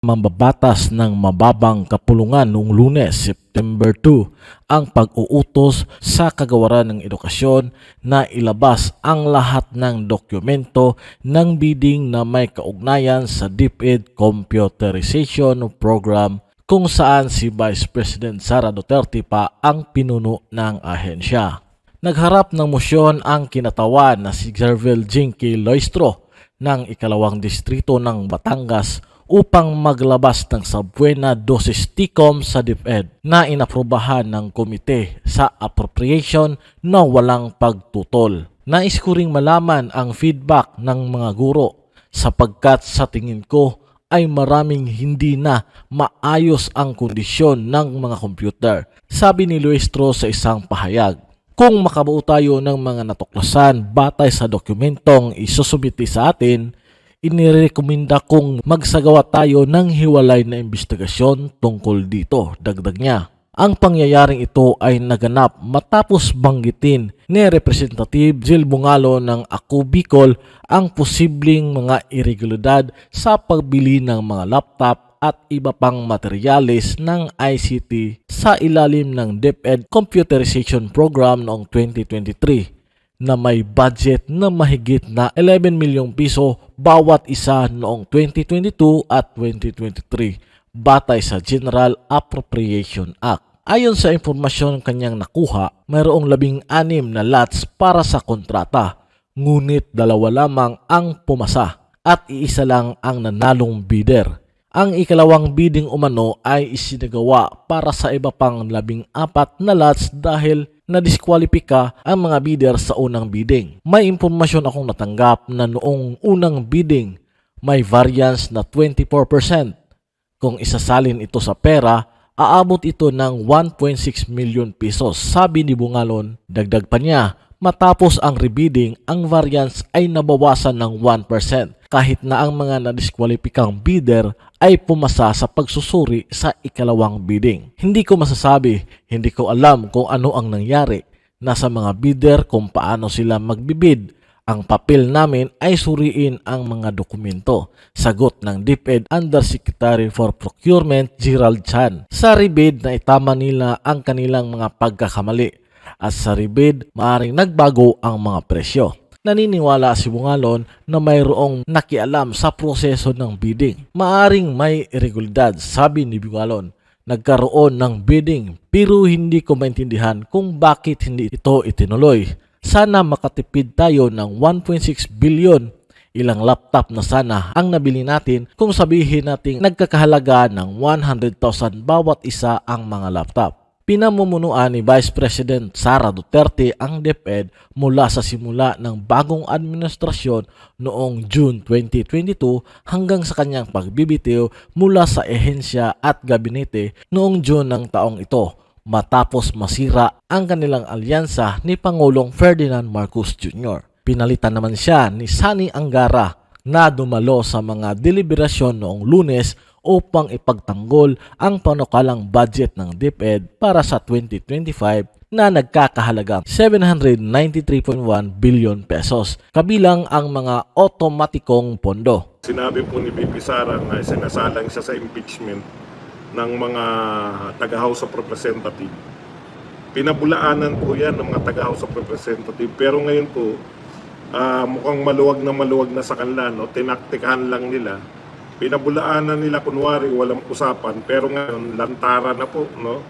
Mambabatas ng mababang kapulungan noong Lunes, September 2, ang pag-uutos sa Kagawaran ng Edukasyon na ilabas ang lahat ng dokumento ng bidding na may kaugnayan sa DepEd Computerization Program kung saan si Vice President Sara Duterte pa ang pinuno ng ahensya. Nagharap ng mosyon ang kinatawan na si Jervel Jinky Loistro ng ikalawang distrito ng Batangas upang maglabas ng Sabuena Dosis Ticom sa DepEd na inaprubahan ng komite sa appropriation na walang pagtutol. Nais ko ring malaman ang feedback ng mga guro sapagkat sa tingin ko ay maraming hindi na maayos ang kondisyon ng mga computer, sabi ni Luistro sa isang pahayag. Kung makabuo tayo ng mga natuklasan batay sa dokumentong isusubiti sa atin, inirekomenda kong magsagawa tayo ng hiwalay na investigasyon tungkol dito, dagdag niya. Ang pangyayaring ito ay naganap matapos banggitin ni Representative Jill Bungalo ng Ako Bicol ang posibleng mga irregularidad sa pagbili ng mga laptop at iba pang materyales ng ICT sa ilalim ng DepEd Computerization Program noong 2023 na may budget na mahigit na 11 milyong piso bawat isa noong 2022 at 2023 batay sa General Appropriation Act. Ayon sa impormasyon kanyang nakuha, mayroong 16 na lots para sa kontrata, ngunit 2 lamang ang pumasa at iisa lang ang nanalong bidder. Ang ikalawang bidding umano ay isinagawa para sa iba pang 14 na lots dahil nadiskwalipika ang mga bidder sa unang bidding. May impormasyon akong natanggap na noong unang bidding may variance na 24%. Kung isasalin ito sa pera, aabot ito ng 1.6 million pesos, sabi ni Bungalon. Dagdag pa niya, matapos ang rebidding, ang variance ay nabawasan ng 1% kahit na ang mga nadiskwalipikang bidder ay pumasa sa pagsusuri sa ikalawang bidding. Hindi ko masasabi, hindi ko alam kung ano ang nangyari. Nasa mga bidder kung paano sila magbibid. Ang papel namin ay suriin ang mga dokumento. Sagot ng DepEd Undersecretary for Procurement Gerald Chan. Sa rebid na itama nila ang kanilang mga pagkakamali at sa rebid maaring nagbago ang mga presyo. Naniniwala si Bungalon na mayroong nakialam sa proseso ng bidding. Maaring may irregularidad, sabi ni Bungalon. Nagkaroon ng bidding pero hindi ko maintindihan kung bakit hindi ito itinuloy. Sana makatipid tayo ng 1.6 billion. Ilang laptop na sana ang nabili natin kung sabihin natin nagkakahalaga ng 100,000 bawat isa ang mga laptop. Pinamumunuan ni Vice President Sara Duterte ang DepEd mula sa simula ng bagong administrasyon noong June 2022 hanggang sa kanyang pagbibitiw mula sa ehensya at gabinete noong June ng taong ito matapos masira ang kanilang alyansa ni Pangulong Ferdinand Marcos Jr. Pinalitan naman siya ni Sani Angara na dumalo sa mga deliberasyon noong Lunes upang ipagtanggol ang panukalang budget ng DepEd para sa 2025 na nagkakahalagang 793.1 billion pesos, kabilang ang mga otomatikong pondo. Sinabi po ni VP Sara na sinasalang siya sa impeachment ng mga taga-House of Representatives. Pinabulaanan po yan ng mga taga-House of Representatives, pero ngayon po mukhang maluwag na sa kanila, no? Tinaktikahan lang nila. Pinabulaanan nila kunwari walang usapan, pero ngayon lantara na po, no?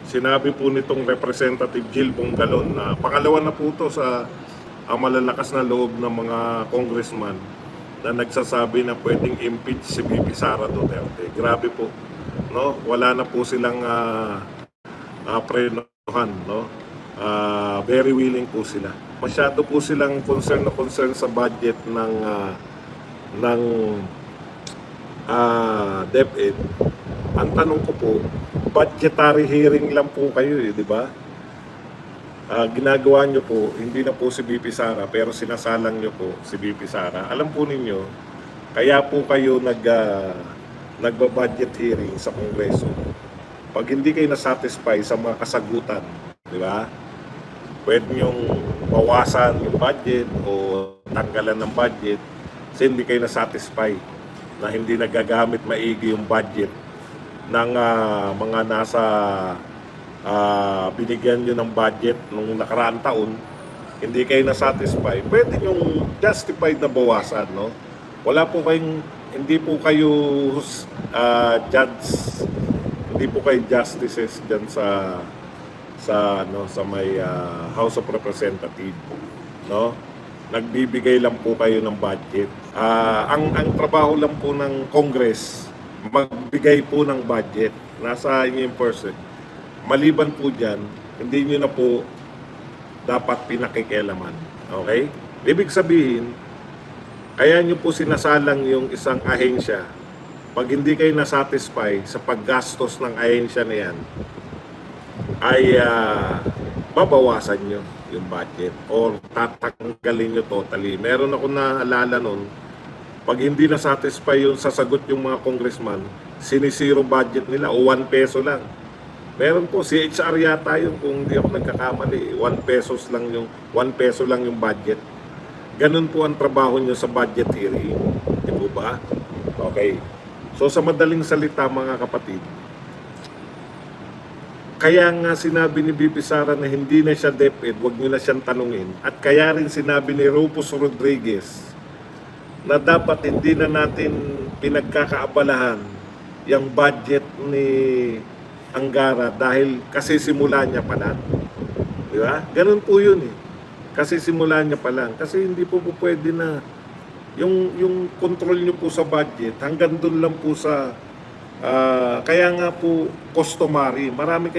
Sinabi po nitong Representative Jill Bungalo na pangalawa na po ito sa malalakas na loob ng mga congressman na nagsasabi na pwedeng impeach si VP Sara Duterte. Grabe po, no? Wala na po silang prenohan, no? Very willing po sila. Masyado po silang concern sa budget ng DepEd. Ang tanong ko po, budgetary hearing lang po kayo, di ba? Ginagawa nyo po, hindi na po si VP Sara, pero sinasalang nyo po si VP Sara. Alam po ninyo, kaya po kayo nagba-budget hearing sa Kongreso. Pag hindi kayo nasatisfy sa mga kasagutan, di ba? Pwede nyong bawasan yung budget o tanggalan ng budget kasi hindi kayo nasatisfy. na hindi nagagamit maigi yung budget ng mga nasa binigyan nyo ng budget nung nakaraang taon, hindi kayo na-satisfy, pwede yung justified na bawasan, no? Wala po kayong, hindi po kayo judge, hindi po kayo justices dyan sa may House of Representatives, no? Nagbibigay lang po kayo ng budget. Ang trabaho lang po ng Congress, magbigay po ng budget. Nasa inyo yung person. Maliban po dyan, hindi nyo na po dapat pinakikialaman. Okay? Ibig sabihin, kaya nyo po sinasalang yung isang ahensya. Pag hindi kayo nasatisfy sa paggastos ng ahensya na yan, ay babawasan nyo yung budget or tatanggalin nyo totally. Meron ako naalala nun, pag hindi na-satisfy yung sasagot yung mga congressman, sinisiro budget nila o 1 peso lang. Meron po, si HR yata yun, kung hindi ako nagkakamali, 1 peso lang yung budget. Ganun po ang trabaho nyo sa budget hearing. Di po ba? Okay. So sa madaling salita mga kapatid, kaya nga sinabi ni BP Sara na hindi na siya DepEd, wag nyo na siyang tanungin. At kaya rin sinabi ni Rufus Rodriguez na dapat hindi na natin pinagkakaabalahan yung budget ni Angara dahil kasi simula niya pa lang. Di ba? Ganun po yun eh. Kasi simula niya pa lang. Kasi hindi po pwede na yung control nyo po sa budget, hanggang doon lang po sa kaya nga po customary, marami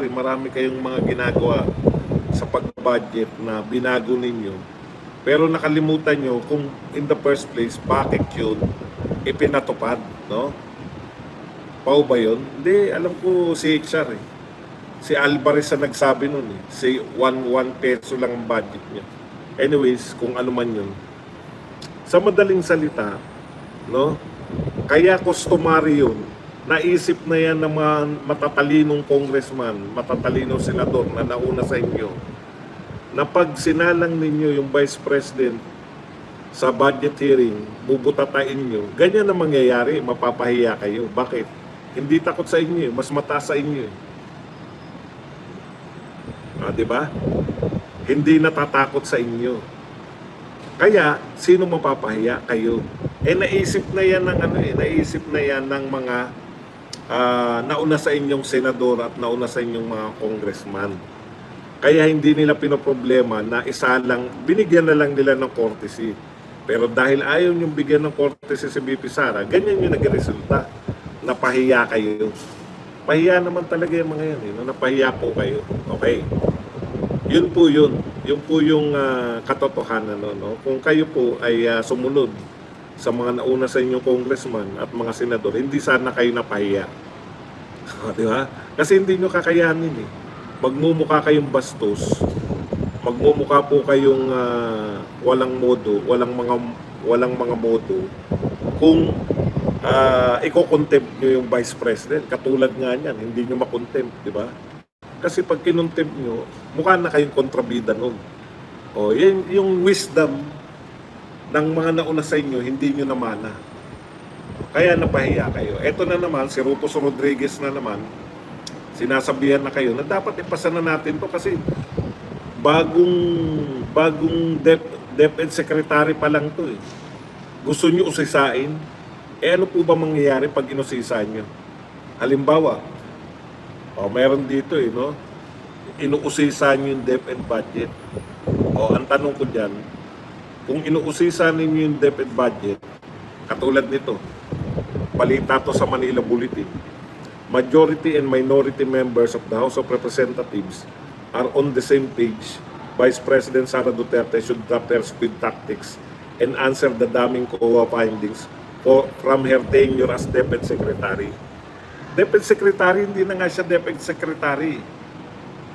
marami kayong mga ginagawa sa pag-budget na binago ninyo, pero nakalimutan nyo kung in the first place bakit yun ipinatupad, no? Pao ba yun? Hindi, alam ko si HR eh. Si Alvarez na nagsabi nun eh. Si 1 peso lang ang budget niya. Anyways, kung ano man yun, sa madaling salita, no? Kaya customary yun. Naisip na yan ng mga matatalinong congressman, matatalinong senador na nauna sa inyo, na pag sinalang ninyo yung vice president sa budget hearing, bubutatain nyo, ganyan na mangyayari, mapapahiya kayo. Bakit? Hindi takot sa inyo, mas mataas sa inyo. Diba? Hindi natatakot sa inyo. Kaya, sino mapapahiya? Kayo. Naisip na yan ng naisip na yan ng mga nauna sa inyong senador at nauna sa inyong mga congressman. Kaya hindi nila pinoproblema na isa lang, binigyan na lang nila ng courtesy. Pero dahil ayaw niyong bigyan ng courtesy si BP Sara, ganyan yung nagresulta. Napahiya kayo. Pahiya naman talaga yung mga yan. Napahiya po kayo. Okay. Yun po yun. Yun po yung katotohanan. No? Kung kayo po ay sumunod sa mga nauna sa inyong congressman at mga senador, hindi sana kayo napahiya. Di ba? Kasi hindi nyo kakayanin eh. Magmumukha kayong bastos. Magmumukha po kayong walang modo, walang mga modo. Kung iko-contempt nyo yung vice president, katulad nga niyan, hindi nyo makontempt, di ba? Kasi pag kinontempt nyo, mukha na kayong kontrabida nun. O, yan yung wisdom ng mga nauna sa inyo, hindi nyo namana. Kaya napahiya kayo. Eto na naman, si Rufus Rodriguez na naman, sinasabihan na kayo na dapat ipasa na natin to kasi bagong DepEd Secretary pa lang to eh. Gusto nyo usisain? Ano po ba mangyayari pag inusisain nyo? Halimbawa, meron dito eh, no? Inuusisan yung DepEd budget. Ang tanong ko dyan, kung inuusisan ninyo yung DepEd budget, katulad nito, balita to sa Manila Bulletin, majority and minority members of the House of Representatives are on the same page. Vice President Sara Duterte should drop her speed tactics and answer the damning COA findings from her tenure as DepEd Secretary. DepEd Secretary, hindi na nga siya DepEd Secretary.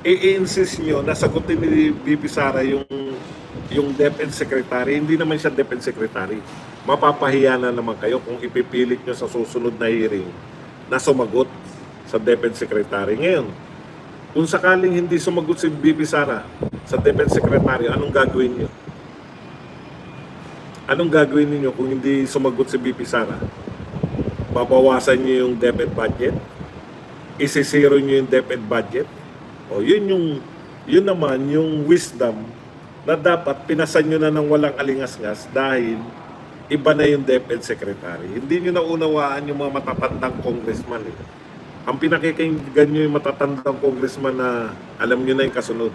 I-insist nyo na sagutin ni BP Sara yung DepEd Secretary. Hindi naman siya DepEd Secretary. Mapapahiya na naman kayo kung ipipilit nyo sa susunod na hearing na sumagot sa DepEd Secretary. Ngayon, kung sakaling hindi sumagot si BP Sara sa DepEd Secretary, anong gagawin nyo? Anong gagawin ninyo kung hindi sumagot si BP Sara? Babawasan niyo yung DepEd budget? Isisiro niyo yung DepEd budget? O yun naman yung wisdom na dapat pinasan nyo na ng walang alingas-ngas dahil iba na yung DepEd Secretary. Hindi nyo naunawaan yung mga matatandang congressman. Eh. Ang pinakikinggan nyo yung matatandang congressman na alam nyo na yung kasunod.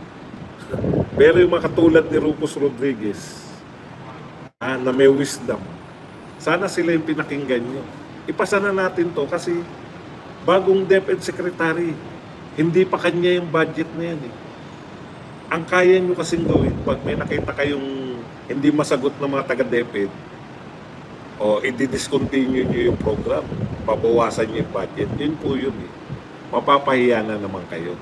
Pero yung mga katulad ni Rufus Rodriguez, na may wisdom, sana sila yung pinakinggan nyo. Ipasa na natin to kasi bagong DepEd Secretary, hindi pa kanya yung budget na yan. Eh. Ang kaya nyo kasing gawin, pag may nakita kayong hindi masagot ng mga taga-DepEd, o i-discontinue nyo yung program, pabawasan nyo yung budget, yun po yun. Eh. Mapapahiya na naman kayo.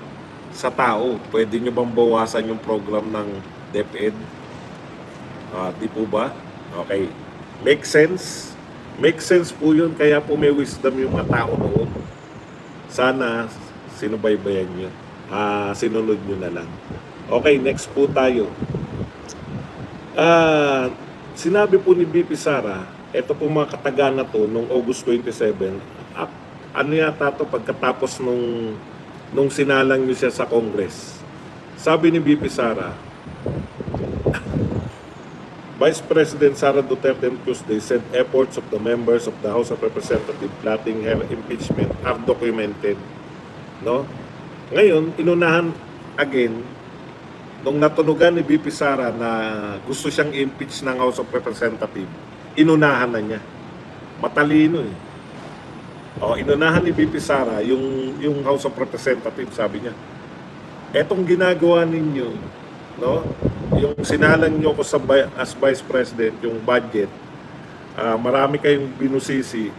Sa tao, pwede nyo bang bawasan yung program ng DepEd? Di po ba? Okay. Make sense? Make sense po yun, kaya po may wisdom yung mga tao noon. Sana sinubaybayan nyo. Sinunod nyo na lang. Okay, next po tayo. Sinabi po ni BP Sara, ito po mga kataga na to, noong August 27, ano yata to pagkatapos nung sinalang nyo siya sa Congress. Sabi ni BP Sara, Vice President Sara Duterte on Tuesday said efforts of the members of the House of Representatives plotting her impeachment are documented. No? Ngayon, inunahan again, nung natunugan ni BP Sara na gusto siyang impeach ng House of Representatives, inunahan na niya. Matalino eh. Inunahan ni BP Sara yung House of Representatives, sabi niya. Etong ginagawa ninyo, no? Yung sinalang nyo ko as Vice President, yung budget, marami kayong binusisi.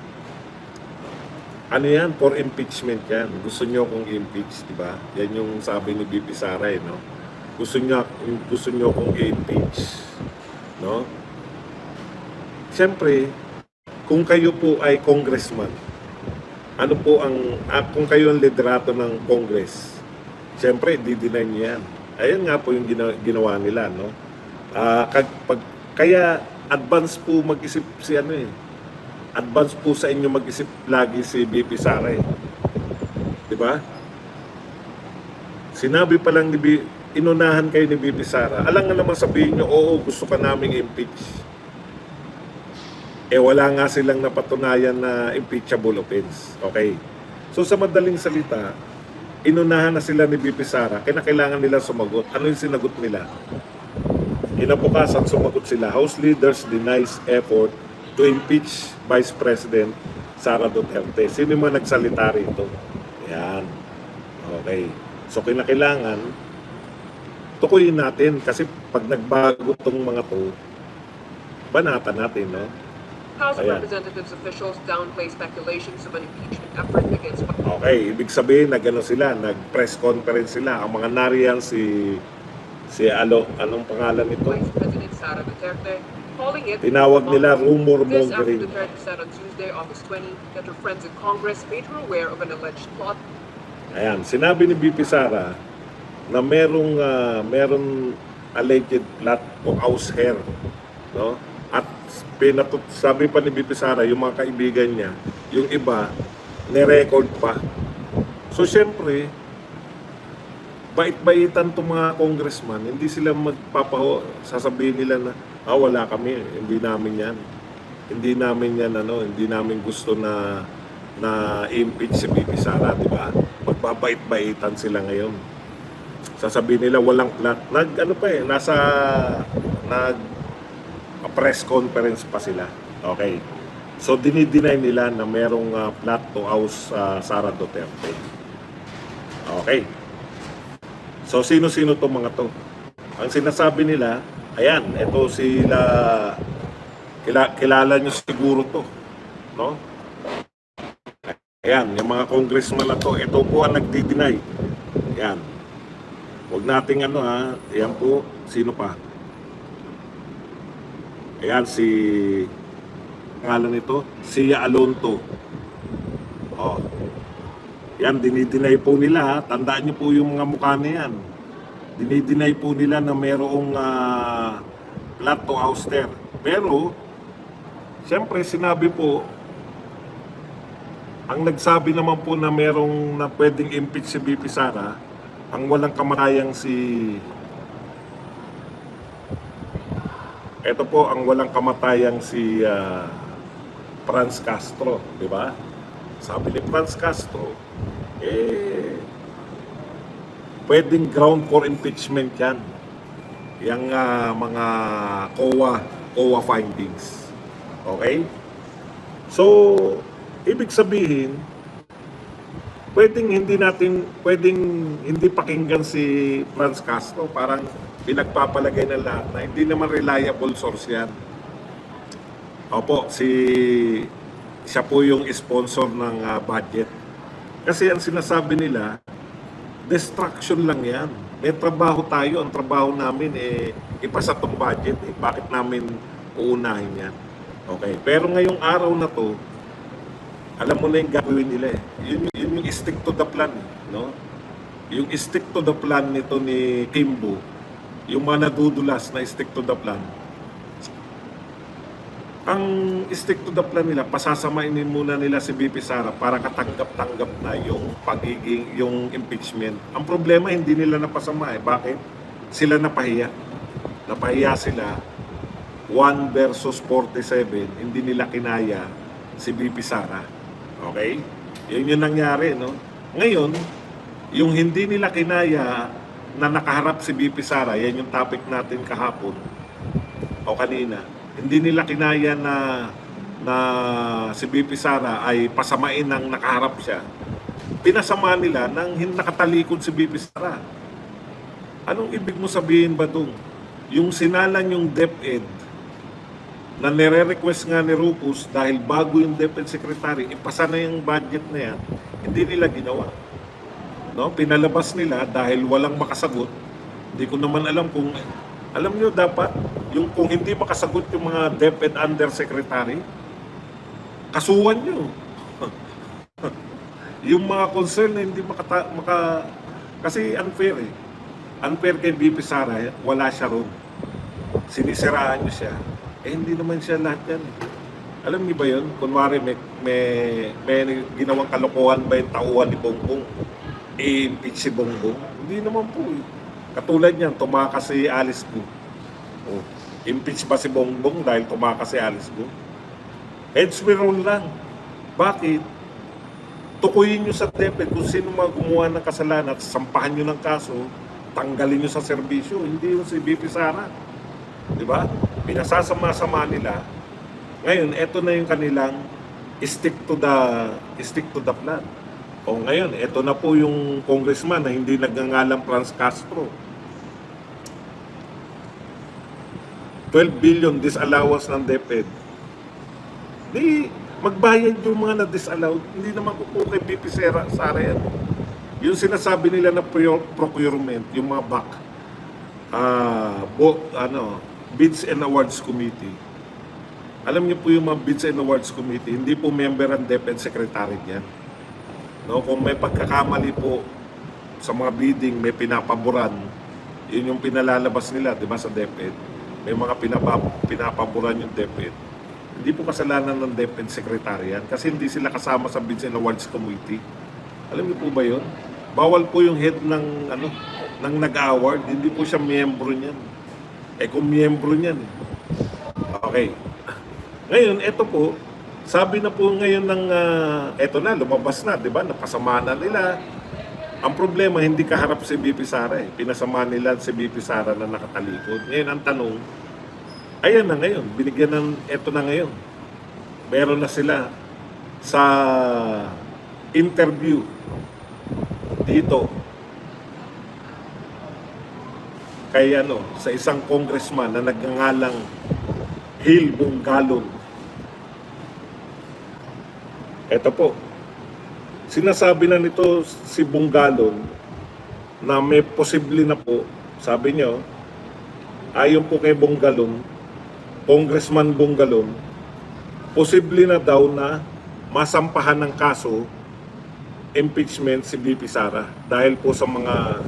Ano yan? For impeachment yan. Gusto nyo kong impeach, di ba? Yan yung sabi ni BP Sara, no? Gusto nyo kong impeach, no? Siyempre, kung kayo po ay congressman, ano po kung kayo ang liderato ng Congress, siyempre, di-deny niyo yan. Ayan nga po yung ginawa nila, no? Kaya advance po mag-isip si advance po sa inyo mag-isip lagi si BP Sara eh. 'Di ba? Sinabi pa lang inunahan kayo ni BP Sara. Alam nga naman sabihin niyo, oo, gusto ka naming impeach. Wala nga silang napatunayan na impeachable offense. Okay. So sa madaling salita, inunahan na sila ni BP Sara, kailangan nila sumagot. Ano yung sinagot nila? Kinabukasan sumagot sila, House leaders denies effort to impeach Vice President Sara Duterte. Sino man nagsalita rito? Yan. Okay. So kailangan tukuyin natin kasi pag nagbago tong mga to, banatan natin, no? House of Representatives officials downplay speculations of an impeachment effort against... Okay, ibig sabihin nag-press conference sila. Ang mga nariyan anong pangalan nito? Vice President Sara Duterte, calling it... Tinawag nila rumor This after mongering. Duterte said on Tuesday, August 20, that her friends in Congress made her aware of an alleged plot. Ayan, sinabi ni BP Sara na merong alleged plot to oust her, no? At sabi pa ni BP Sara, yung mga kaibigan niya, yung iba, nirecord pa. So, syempre, bait-baitan itong mga congressman, hindi sila sasabihin nila na, wala kami, hindi namin yan. Hindi namin gusto na impeach si BP Sara, di ba? Magbabait-baitan sila ngayon. Sasabihin nila, walang plot. Press conference pa sila. Okay. So, dinideny nila na merong plot to oust Sara Duterte. Okay. So, sino-sino to mga to? Ang sinasabi nila, ayan, ito kilala nyo siguro to. No? Ayan, yung mga congressman na to, ito po ang nagdi-deny. Ayan. Huwag nating ayan po, sino pa? Ayan, pangalan nito, Sia Alonto. Yan, dinideny po nila. Tandaan niyo po yung mga mukha na yan. Dinideny po nila na mayroong plot to ouster. Pero, siyempre sinabi po, ang nagsabi naman po na merong na pwedeng impeach si BP Sara, ang walang kamatayang ito po ang walang kamatayang si Franz Castro, di ba? Sabi ni Franz Castro, pwedeng ground for impeachment yan. Yung mga COA findings. Okay? So, ibig sabihin, pwedeng hindi pakinggan si Franz Castro, parang pinagpapalagay ng lahat na hindi naman reliable source yan. Opo, siya po yung sponsor ng budget. Kasi ang sinasabi nila, distraction lang yan. May trabaho tayo, ang trabaho namin ipasa tong budget. Bakit namin uunahin yan? Okay, pero ngayong araw na to, alam mo na yung gagawin nila eh. Yun yung stick to the plan, no? Yung stick to the plan nito ni Kimbo, yung mga nadudulas na stick to the plan. Ang stick to the plan nila, pasasamainin muna nila si BP Sara para katanggap-tanggap na yung impeachment. Ang problema, hindi nila napasama eh. Bakit? Sila napahiya. Napahiya sila. 1 versus 47, hindi nila kinaya si BP Sara. Okay? Yun yung nangyari, no? Ngayon, yung hindi nila kinaya na nakaharap si BP Sara, yan yung topic natin kahapon o kanina. Hindi nila kinaya na si BP Sara ay pasamain ng nakaharap siya. Pinasama nila nang nakatalikod si BP Sara. Anong ibig mo sabihin ba dun? Yung sinalan yung DepEd na nire-request nga ni Rufus dahil bago yung DepEd Secretary, ipasa na yung budget na yan, hindi nila ginawa. No? Pinalabas nila dahil walang makasagot. Hindi ko naman alam kung, alam nyo dapat, kung hindi makasagot yung mga DepEd Undersecretary, kasuhan nyo. Yung mga concern na hindi kasi unfair eh. Unfair kay BP Sara, wala siya ron. Sinisiraan nyo siya. Hindi naman siya lahat yan. Alam niyo ba yun? Kunwari may ginawang kalokohan ba yung tauhan ni Bongbong? I-impeach si Bongbong? Hindi naman po eh. Katulad niyan, tumakas si Alice Go. Oh, impeach ba si Bongbong dahil tumakas si Alice Go? Heads we roll lang. Bakit? Tukuyin nyo sa DepEd kung sino mga gumawa ng kasalanan at sampahan nyo ng kaso, tanggalin nyo sa serbisyo. Hindi yun si BP Sara. Diba? Pinasasama-sama nila. Ngayon, eto na yung kanilang stick to the plan. O ngayon, eto na po yung congressman na hindi nagngangalang Franz Castro. 12 billion disallowance ng DepEd. Di, magbayad yung mga na-disallowed. Hindi naman po kay BP Sara yan. Yung sinasabi nila na procurement, yung mga back, Bids and Awards Committee. Alam niyo po yung mga Bids and Awards Committee, hindi po member ang DepEd Secretary yan. No, kung may pagkakamali po sa mga bidding, may pinapaboran, yun yung pinalalabas nila, di ba, sa DepEd. May mga pinapaboran yung DepEd. Hindi po kasalanan ng DepEd Secretary yan kasi hindi sila kasama sa Bids and Awards Committee. Alam niyo po ba yun? Bawal po yung head ng nag-award, hindi po siya miyembro niyan. Kung miyembro niyan. Okay. Ngayon, ito po, sabi na po ngayon ng, eto na, lumabas na, di ba? Napasama na nila. Ang problema, hindi kaharap si BP Sara eh. Pinasama nila si BP Sara na nakatalikod. Ngayon, ang tanong, ayan na ngayon, binigyan ng, eto na ngayon. Meron na sila sa interview dito kay sa isang congressman na nagngangalang Hill Bongalon. Ito po, sinasabi na nito si Bongalon na may posible na po, sabi niyo, ayon po kay Bongalon, Congressman Bongalon, posible na daw na masampahan ng kaso impeachment si BP Sara dahil po sa mga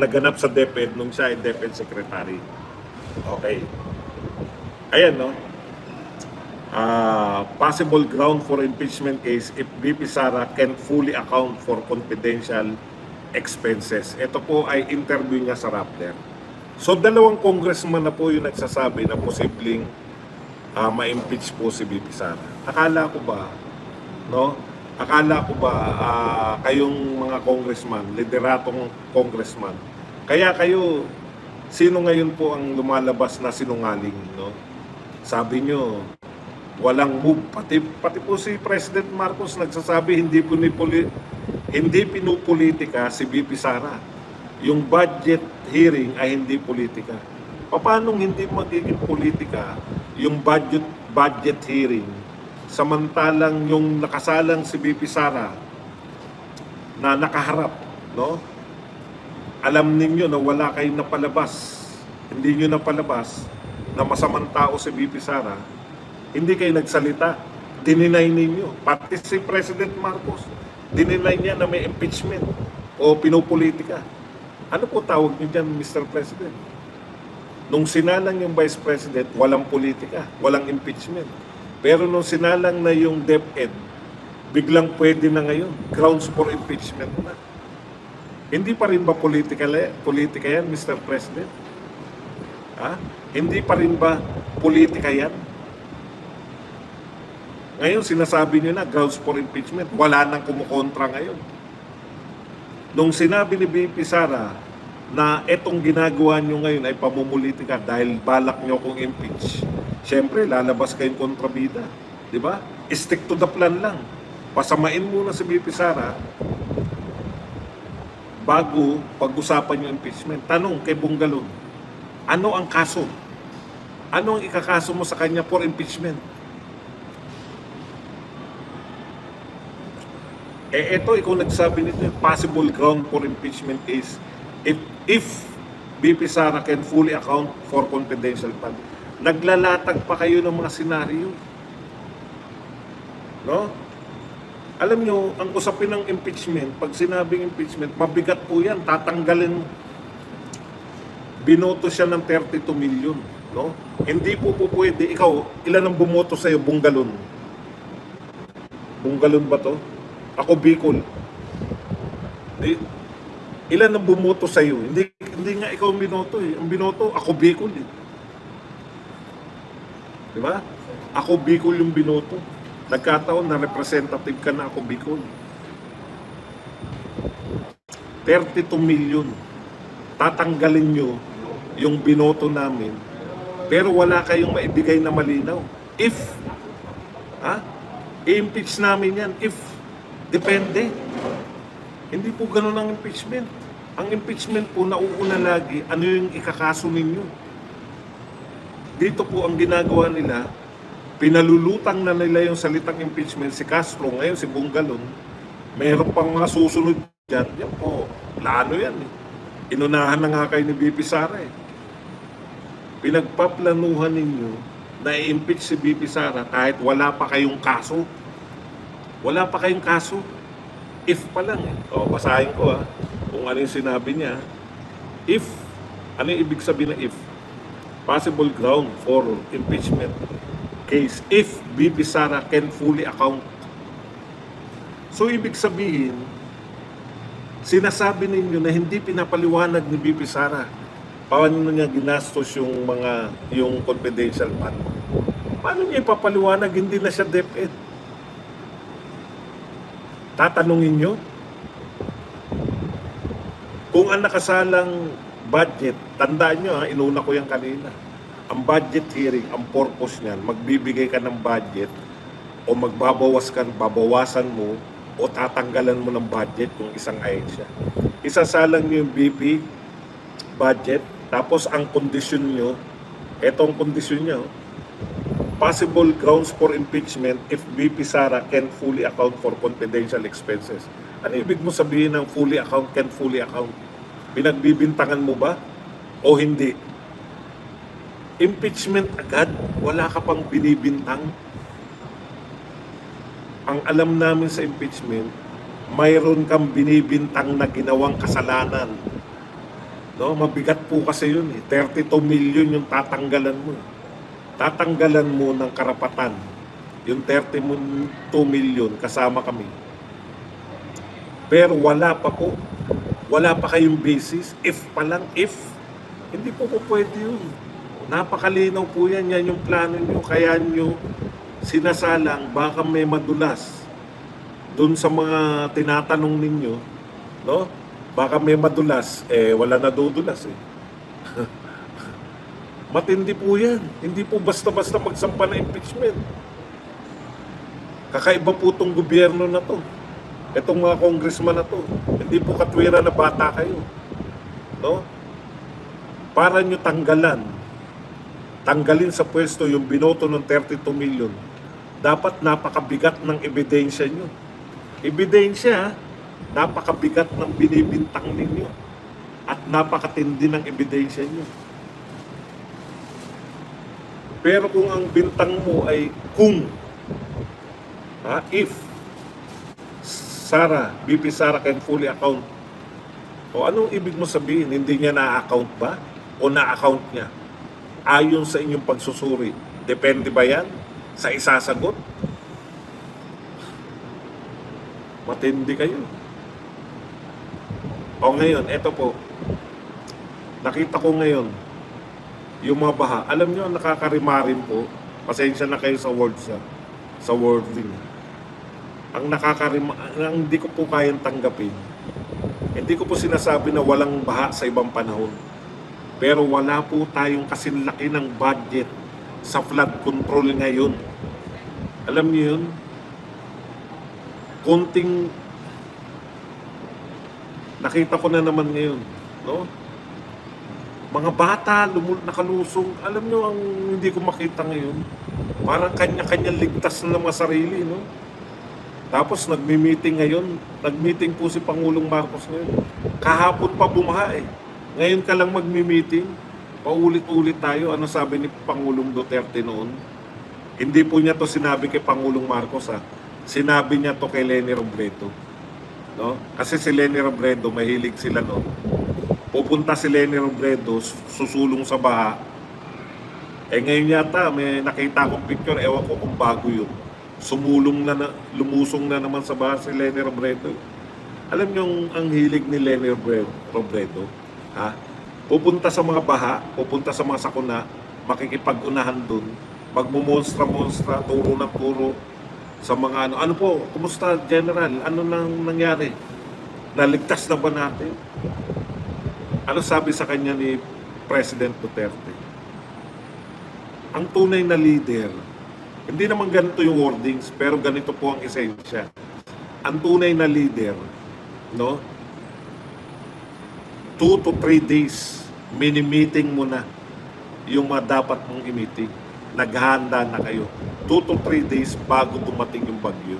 naganap sa DepEd nung siya ay DepEd Secretary. Okay. Ayan, no? Possible ground for impeachment case if VP Sara can fully account for confidential expenses. Ito po ay interview niya sa Rappler. So, dalawang congressman na po yung nagsasabi na posibleng ma-impeach po si VP Sara. Akala ko ba, no? Akala ko ba kayong mga congressman, lideratong congressman, kaya kayo, sino ngayon po ang lumalabas na sinungaling, no? Sabi nyo, walang move. Pati po si President Marcos nagsasabi hindi pinupolitika si VP Sara. Yung budget hearing ay hindi politika. Paano hindi magiging politika yung budget hearing samantalang yung nakasalang si VP Sara na nakaharap, no? Alam ninyo na wala kayong napalabas. Hindi nyo napalabas na masamang tao si VP Sara. Hindi kayo nagsalita, dininay ninyo. Pati si President Marcos, dininay niya na may impeachment o pinupolitika. Ano po tawag niyo dyan, Mr. President? Nung sinalang yung Vice President, walang politika, walang impeachment. Pero nung sinalang na yung DepEd, biglang pwede na ngayon, grounds for impeachment na. Hindi pa rin ba politika yan, Mr. President? Hindi pa rin ba politika yan? Ngayon, sinasabi niyo na grounds for impeachment. Wala nang kumukontra ngayon. Nung sinabi ni VP Sara na etong ginagawa niyo ngayon ay pamumulitika dahil balak niyo kong impeach, syempre, lalabas kayong kontrabida. Di ba? Stick to the plan lang. Pasamain muna si VP Sara bago pag-usapan yung impeachment. Tanong kay Bungalon, ano ang kaso? Ano ang ikakaso mo sa kanya for impeachment? Ito, ikaw nagsabi nito, possible ground for impeachment case if VP Sara can fully account for confidential fund. Naglalatag pa kayo ng mga senaryo. No? Alam nyo, ang usapin ng impeachment, pag sinabing impeachment, mabigat po yan, tatanggalin. Binoto siya ng 32 million. No? Hindi po pwede. Ikaw, ilan ang bumoto sa'yo? Bungalon. Bungalon ba to? Ako Bicol. Ilan ang bumoto sa iyo? Hindi nga ikaw ang binoto eh. Ang binoto, ako Bicol eh. Di ba? Ako Bicol yung binoto. Nagkataon na representative ka na ako Bicol. 32 million. Tatanggalin nyo yung binoto namin. Pero wala kayong maibigay na malinaw. If, i-impeach namin yan. If, depende. Hindi po ganun ang impeachment. Ang impeachment po, nauuna lagi, ano yung ikakaso ninyo. Dito po ang ginagawa nila, pinalulutang na nila yung salitang impeachment. Si Castro, ngayon si Bungalon, mayroon pang mga susunod dyan. Yan po, plano yan eh. Inunahan na nga kayo ni VP Sara eh. Pinagpaplanuhan ninyo na i-impeach si VP Sara kahit wala pa kayong kaso. Wala pa kayong kaso. If pa lang eh. O, basahin ko kung ano yung sinabi niya. If, ano yung ibig sabihin na if? Possible ground for impeachment case if VP Sara can fully account. So, ibig sabihin, sinasabi ninyo na hindi pinapaliwanag ni VP Sara paano niya ginastos yung confidential fund. Paano niya ipapaliwanag? Hindi na siya DepEd. Tatanungin nyo kung ang nakasalang budget, tandaan nyo inuna ko yan kanina, ang budget hearing, ang purpose niyan, magbibigay ka ng budget o babawasan mo o tatanggalan mo ng budget kung isang ahensya. Isasalang nyo yung BP budget, tapos ang kondisyon nyo, etong kondisyon nyo, possible grounds for impeachment if VP Sara can fully account for confidential expenses. Ano ibig mo sabihin ng fully account, can fully account? Pinagbibintangan mo ba o hindi? Impeachment agad, wala ka pang binibintang. Ang alam namin sa impeachment, mayroon kang binibintang na ginawang kasalanan. No, mabigat po kasi yun eh. 32 million yung tatanggalan mo. Tatanggalan mo ng karapatan. Yung 32 million kasama kami. Pero wala pa po. Wala pa kayong basis. If pa lang, if. Hindi po pwede yun. Napakalinaw po yan. Yan yung plano nyo. Kaya nyo sinasalang baka may madulas. Doon sa mga tinatanong ninyo, no? Baka may madulas, wala na dudulas eh. Matindi po yan. Hindi po basta-basta magsampa ng impeachment. Kakaiba po itong gobyerno na to. Itong mga congressman na to. Hindi po katwira na bata kayo. No? Para nyo tanggalin sa pwesto yung binoto ng 32 million, dapat napakabigat ng ebidensya nyo. Ebidensya, napakabigat ng binibintang ninyo at napakatindi ng ebidensya nyo. Pero kung ang bintang mo ay if BP Sara can fully account, o anong ibig mo sabihin? Hindi niya na-account ba? O na-account niya? Ayon sa inyong pagsusuri, depende ba yan sa isasagot? Matindi kayo. O ngayon, eto po. Nakita ko ngayon, yung mga baha. Alam nyo, nakakarimarin po. Pasensya na kayo sa words sa wording. Ang hindi ko po kayang tanggapin. Hindi ko po sinasabi na walang baha sa ibang panahon. Pero wala po tayong kasinlaki ng budget sa flood control ngayon. Alam niyo yun? Konting nakita ko na naman ngayon, no? Mga bata nakalusong. Alam niyo ang hindi ko makita ngayon? Parang kanya-kanya ligtas na mga sarili, no? Tapos nagmi-meeting ngayon. Nag-meeting po si Pangulong Marcos ngayon. Kahapon pa bumaha eh. Ngayon ka lang magmi-meeting. Paulit-ulit tayo. Ano sabi ni Pangulong Duterte noon? Hindi po niya to sinabi kay Pangulong Marcos ha. Sinabi niya to kay Leni Robredo. No? Kasi si Leni Robredo, mahilig sila no. Pupunta si Leni Robredo, susulong sa baha. Ngayon yata, may nakita akong picture, ewan ko kung bago yun. Lumusong na naman sa baha si Leni Robredo. Alam niyo ang hilig ni Leni Robredo? Ha? Pupunta sa mga baha, pupunta sa mga sakuna, makikipag-unahan dun, magmumonstra-monstra, turo ng turo sa mga ano po, kumusta General? Ano nang nangyari? Naligtas na ba natin? Ano sabi sa kanya ni President Duterte? Ang tunay na leader, hindi naman ganito yung wordings, pero ganito po ang esensya. Ang tunay na leader, no? 2 to 3 days, mini-meeting mo na yung mga dapat mong i-meeting. Naghahanda na kayo. 2 to 3 days bago dumating yung bagyo.